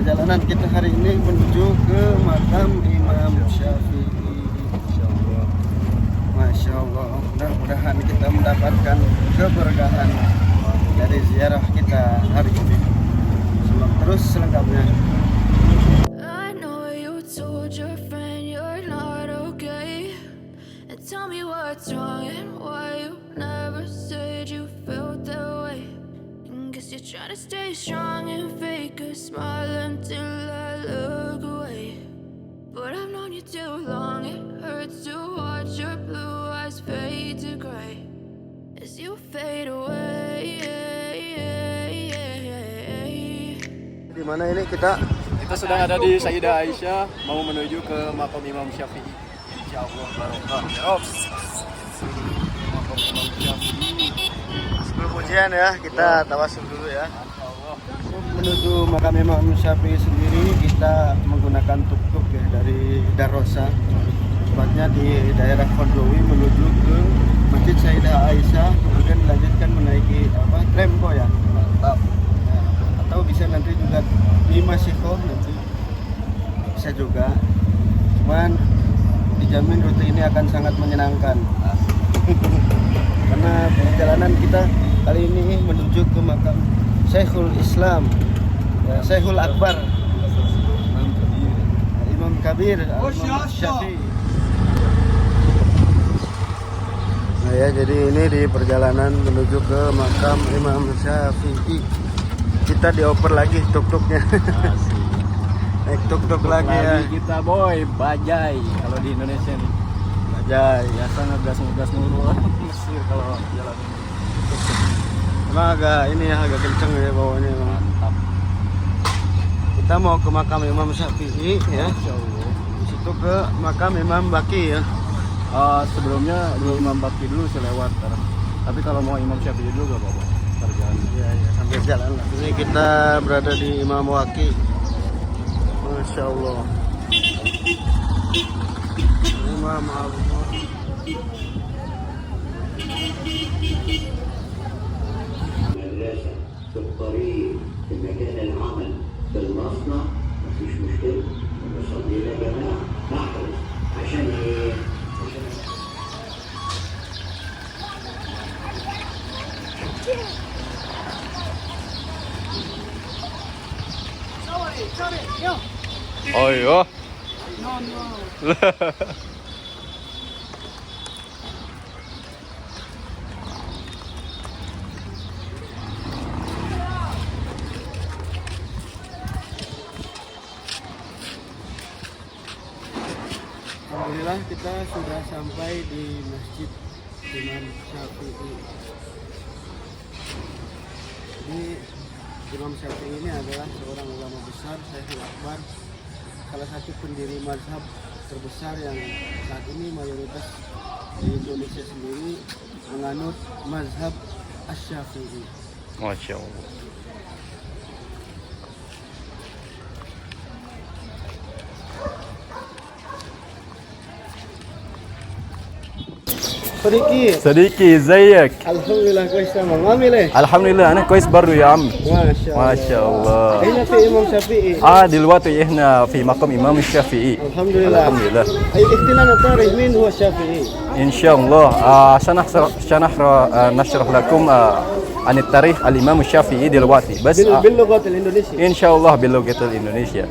perjalanan kita hari ini menuju ke makam Imam Syafi'i. Masya Allah, mudah-mudahan kita mendapatkan keberkahan dari ziarah kita hari ini. Simak terus selengkapnya. I know you told your friend you're not okay, and tell me what's wrong and why you never said you felt that way. And guess you're trying to stay strong and fake a smile until I look away. But I've known you too long, it hurts to watch your blue eyes fade to gray as you fade away. Di mana ini kita? Kita sedang ada di Sayyidah Aisyah, mau menuju ke makam Imam Syafi'i. Insyaallah barokah. Makam Imam Syafi'i. Sebelum ujian ya, kita tawasul dulu ya. Menuju makam Imam Syafi'i sendiri kita menggunakan tuk-tuk ya dari Darosa, tepatnya di daerah Kondowi menuju ke Masjid Sayyidah Aisyah, kemudian dilanjutkan menaiki trampo ya. Mantap. Nah, atau bisa nanti juga di Masjidko nanti bisa juga. Cuman dijamin rute ini akan sangat menyenangkan. Karena perjalanan kita kali ini menuju ke makam Syekhul Islam, ya, Syekhul Akbar, Imam Kabir, Imam Syafi'i. Nah ya, jadi ini di perjalanan menuju ke makam Imam Syafi'i. Kita dioper lagi tuk-tuknya. Naik tuk-tuk lagi ya. Kita boy, bajai kalau di Indonesia nih. Bajai. Biasa ngegas mulu Mesir kalau jalan ini. Emang agak kenceng ya bawahnya. Mantap. Kita mau ke makam Imam Syafi'i ya. Insyaallah. Di situ ke makam Imam Baqi ya. Sebelumnya di Imam Baqi dulu saya lewat. Tapi kalau mau Imam Syafi'i dulu gak apa-apa. Perjalanan. Ya, sambil jalan lah. Ini kita berada di Imam Baqi. Masya Allah. Imam Allah. المدرسة في الطريق في مكان العمل في المصنع مفيش مشكلة نصلي يا جماعة نحرص عشان ايه؟ Oh iya. Alhamdulillah kita sudah sampai di Masjid Imam Syafi'i. Ini Imam Syafi'i ini adalah seorang ulama besar, Syekhul Akbar, salah satu pendiri mazhab terbesar yang saat ini mayoritas di Indonesia sendiri menganut mazhab Asy-Syafi'i. Masya Allah. Sedikit. ازيك؟ Alhamdulillah كويس تمام. ما عامل الحمد لله انا كويس برضو يا عم. ما شاء الله. هنا في إمام شافعي. دلوقتي احنا في مقام امام الشافعي. الحمد لله. الحمد لله. احكي لنا طارق مين هو الشافعي؟ ان شاء الله عشان نشرح لكم عن التاريخ الامام الشافعي دلوقتي بس باللغة الإندونيسية. ان شاء الله باللغة Indonesia.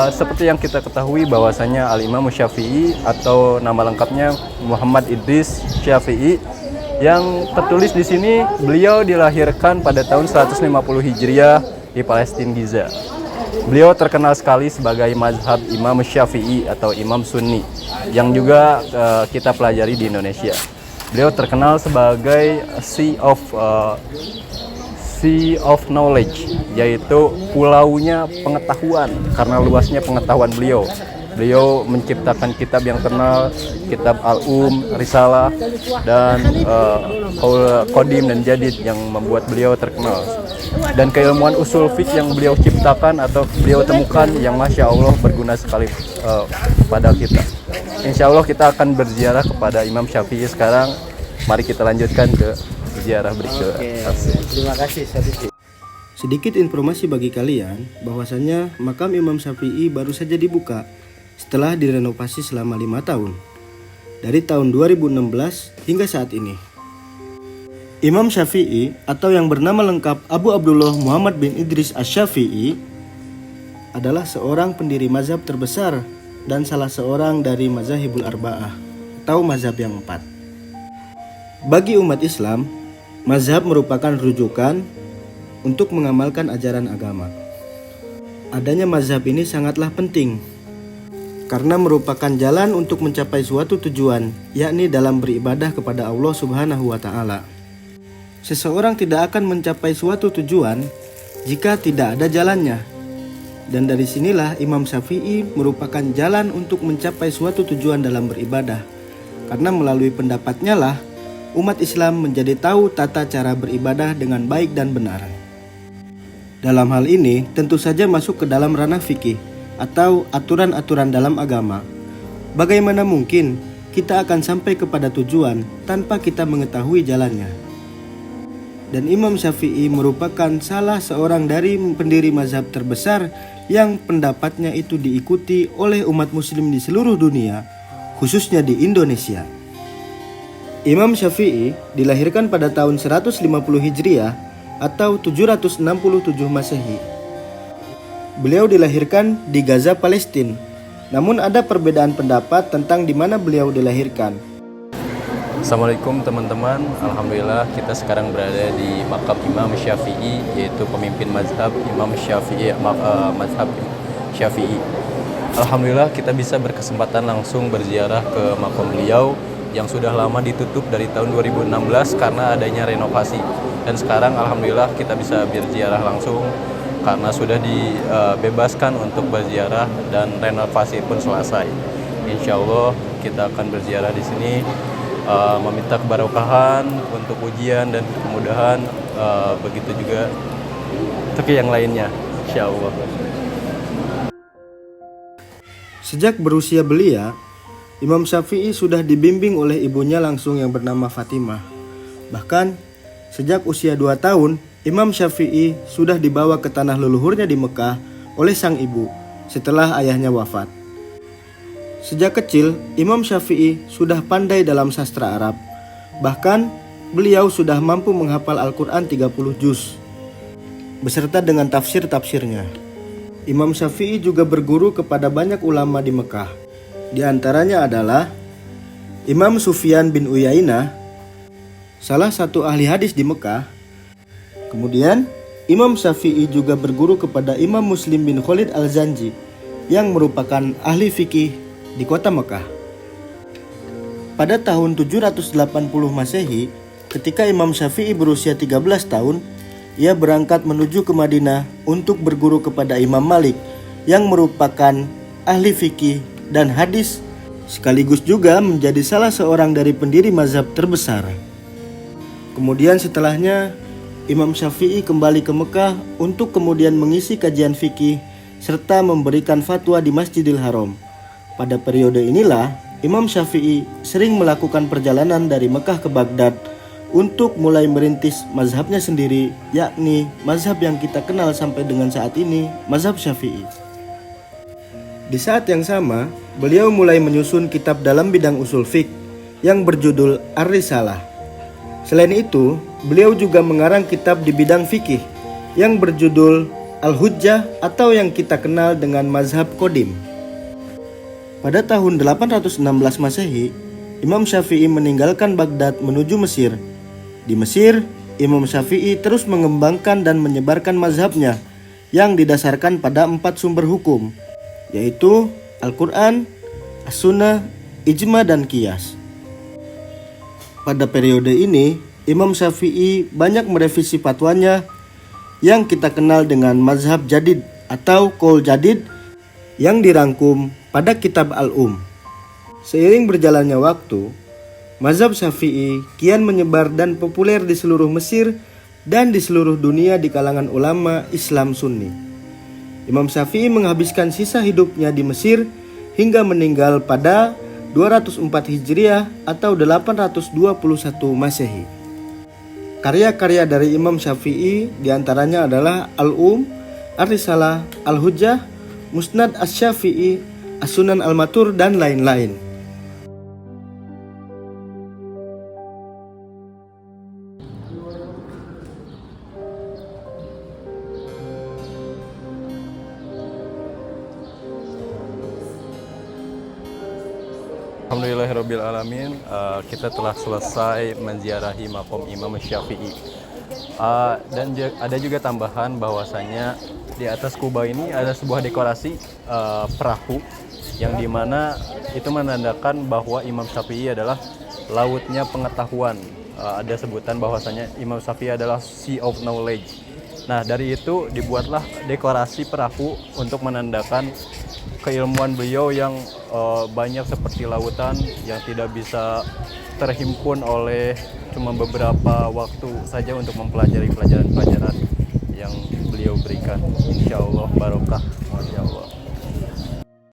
Seperti yang kita ketahui bahwasanya Al-Imam Syafi'i atau nama lengkapnya Muhammad Idris Syafi'i, yang tertulis di sini beliau dilahirkan pada tahun 150 Hijriah di Palestina Giza. Beliau terkenal sekali sebagai mazhab Imam Syafi'i atau Imam Sunni yang juga kita pelajari di Indonesia. Beliau terkenal sebagai Sea of Knowledge, yaitu pulaunya pengetahuan karena luasnya pengetahuan beliau. Beliau menciptakan kitab yang terkenal, kitab Risalah, dan Qadim dan Jadid yang membuat beliau terkenal. Dan keilmuan usul fiqh yang beliau ciptakan atau beliau temukan yang Masya Allah berguna sekali pada kita. Insya Allah kita akan berziarah kepada Imam Syafi'i sekarang. Mari kita lanjutkan ke ziarah berikutnya. Terima kasih. Sedikit informasi bagi kalian bahwasannya makam Imam Syafi'i baru saja dibuka setelah direnovasi selama 5 tahun. Dari tahun 2016 hingga saat ini. Imam Syafi'i atau yang bernama lengkap Abu Abdullah Muhammad bin Idris Asy-Syafi'i adalah seorang pendiri mazhab terbesar dan salah seorang dari mazhabul arba'ah atau mazhab yang 4. Bagi umat Islam, mazhab merupakan rujukan untuk mengamalkan ajaran agama. Adanya mazhab ini sangatlah penting karena merupakan jalan untuk mencapai suatu tujuan, yakni dalam beribadah kepada Allah Subhanahu wa taala. Seseorang tidak akan mencapai suatu tujuan jika tidak ada jalannya. Dan dari sinilah Imam Syafi'i merupakan jalan untuk mencapai suatu tujuan dalam beribadah. Karena melalui pendapatnya lah umat Islam menjadi tahu tata cara beribadah dengan baik dan benar. Dalam hal ini tentu saja masuk ke dalam ranah fikih atau aturan-aturan dalam agama. Bagaimana mungkin kita akan sampai kepada tujuan tanpa kita mengetahui jalannya? Dan Imam Syafi'i merupakan salah seorang dari pendiri mazhab terbesar yang pendapatnya itu diikuti oleh umat muslim di seluruh dunia, khususnya di Indonesia. Imam Syafi'i dilahirkan pada tahun 150 Hijriah atau 767 Masehi. Beliau dilahirkan di Gaza, Palestina. Namun ada perbedaan pendapat tentang di mana beliau dilahirkan. Assalamualaikum teman-teman. Alhamdulillah kita sekarang berada di makam Imam Syafi'i, yaitu pemimpin mazhab Imam Syafi'i, mazhab Syafi'i. Alhamdulillah kita bisa berkesempatan langsung berziarah ke makam beliau yang sudah lama ditutup dari tahun 2016 karena adanya renovasi. Dan sekarang alhamdulillah kita bisa berziarah langsung karena sudah dibebaskan untuk berziarah dan renovasi pun selesai. Insya Allah kita akan berziarah di sini, meminta keberkahan untuk ujian dan kemudahan, begitu juga untuk yang lainnya, insya Allah. Sejak berusia belia, Imam Syafi'i sudah dibimbing oleh ibunya langsung yang bernama Fatimah. Bahkan sejak usia 2 tahun, Imam Syafi'i sudah dibawa ke tanah leluhurnya di Mekah oleh sang ibu setelah ayahnya wafat. Sejak kecil, Imam Syafi'i sudah pandai dalam sastra Arab. Bahkan, beliau sudah mampu menghafal Al-Quran 30 juz, beserta dengan tafsir-tafsirnya. Imam Syafi'i juga berguru kepada banyak ulama di Mekah. Di antaranya adalah Imam Sufyan bin Uyainah, salah satu ahli hadis di Mekah. Kemudian, Imam Syafi'i juga berguru kepada Imam Muslim bin Khalid Al-Zanji yang merupakan ahli fikih di kota Mekah. Pada tahun 780 Masehi, ketika Imam Syafi'i berusia 13 tahun, ia berangkat menuju ke Madinah untuk berguru kepada Imam Malik yang merupakan ahli fikih dan hadis, sekaligus juga menjadi salah seorang dari pendiri mazhab terbesar. Kemudian setelahnya, Imam Syafi'i kembali ke Mekah untuk kemudian mengisi kajian fikih serta memberikan fatwa di Masjidil Haram. Pada periode inilah, Imam Syafi'i sering melakukan perjalanan dari Mekah ke Baghdad untuk mulai merintis mazhabnya sendiri, yakni mazhab yang kita kenal sampai dengan saat ini, mazhab Syafi'i. Di saat yang sama, beliau mulai menyusun kitab dalam bidang usul fiqh yang berjudul Ar-Risalah. Selain itu, beliau juga mengarang kitab di bidang fikih yang berjudul Al-Hujjah atau yang kita kenal dengan mazhab Qadim. Pada tahun 816 Masehi, Imam Syafi'i meninggalkan Baghdad menuju Mesir. Di Mesir, Imam Syafi'i terus mengembangkan dan menyebarkan mazhabnya yang didasarkan pada 4 sumber hukum, yaitu Al-Quran, As-Sunnah, Ijma, dan Qiyas. Pada periode ini, Imam Syafi'i banyak merevisi fatwanya yang kita kenal dengan mazhab jadid atau qaul jadid yang dirangkum pada kitab Al-Um. Seiring berjalannya waktu, mazhab Syafi'i kian menyebar dan populer di seluruh Mesir dan di seluruh dunia di kalangan ulama Islam Sunni. Imam Syafi'i menghabiskan sisa hidupnya di Mesir hingga meninggal pada 204 Hijriah atau 821 Masehi. Karya-karya dari Imam Syafi'i diantaranya adalah Ar-Risalah, Al-Hujjah, Musnad Asy-Syafi'i, As-Sunan Al-Matur, dan lain-lain. Alhamdulillahirrabbilalamin, kita telah selesai menziarahi makom Imam Syafi'i. Dan ada juga tambahan bahwasanya di atas kubah ini ada sebuah dekorasi perahu yang dimana itu menandakan bahwa Imam Syafi'i adalah lautnya pengetahuan. Ada sebutan bahwasanya Imam Syafi'i adalah Sea of Knowledge. Nah, dari itu dibuatlah dekorasi perahu untuk menandakan keilmuan beliau yang banyak seperti lautan yang tidak bisa terhimpun oleh cuma beberapa waktu saja untuk mempelajari pelajaran-pelajaran yang beliau berikan. Insya Allah barokah.